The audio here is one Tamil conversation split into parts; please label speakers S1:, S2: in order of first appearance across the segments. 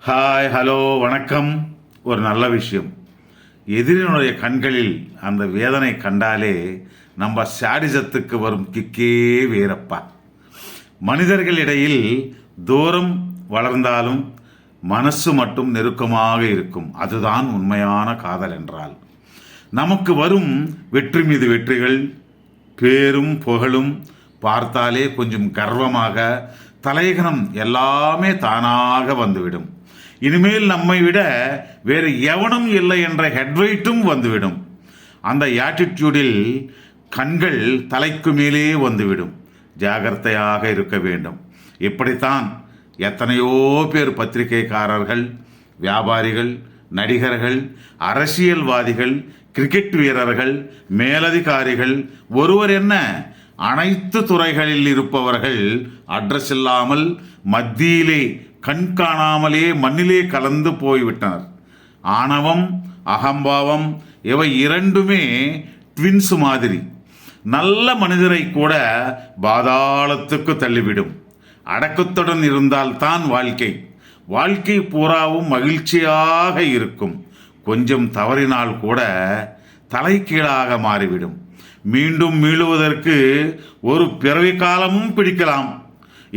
S1: ஹாய், ஹலோ, வணக்கம். ஒரு நல்ல விஷயம். எதிரினுடைய கண்களில் அந்த வேதனை கண்டாலே நம்ம சாடிசத்துக்கு வரும் கிக்கே வேறப்பா. மனிதர்களிடையில் தூரம் வளர்ந்தாலும் மனசு மட்டும் நெருக்கமாக இருக்கும். அதுதான் உண்மையான காதல் என்றால். நமக்கு வரும் வெற்றி மீது வெற்றிகள், பேரும் புகழும் பார்த்தாலே கொஞ்சம் கர்வமாக தலைகணம் எல்லாமே தானாக வந்துவிடும். இனிமேல் நம்மை விட வேறு எவனும் இல்லை என்ற ஹெட்வைட்டும் வந்துவிடும். அந்த ஆட்டிடியூடில் கண்கள் தலைக்கு மேலே வந்துவிடும். ஜாகிரதையாக இருக்க வேண்டும். இப்படித்தான் எத்தனையோ பேர் பத்திரிகைக்காரர்கள், வியாபாரிகள், நடிகர்கள், அரசியல்வாதிகள், கிரிக்கெட் வீரர்கள், மேலதிகாரிகள், ஒருவர் என்ன அனைத்து துறைகளில் இருப்பவர்கள் அட்ரஸ் இல்லாமல் மத்தியிலே கண் காணாமலே மண்ணிலே கலந்து போய்விட்டனர். ஆணவம், அகம்பாவம் இவை இரண்டுமே ட்வின்ஸ் மாதிரி. நல்ல மனிதரை கூட பாதாளத்துக்கு தள்ளிவிடும். அடக்கத்துடன் இருந்தால்தான் வாழ்க்கை பூராவும் மகிழ்ச்சியாக இருக்கும். கொஞ்சம் தவறினால் கூட தலைகீழாக மாறிவிடும். மீண்டும் மீளுவதற்கு ஒரு பிறவி காலமும் பிடிக்கலாம்,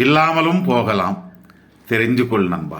S1: இல்லாமலும் போகலாம். தெரிந்து கொள் நண்பா.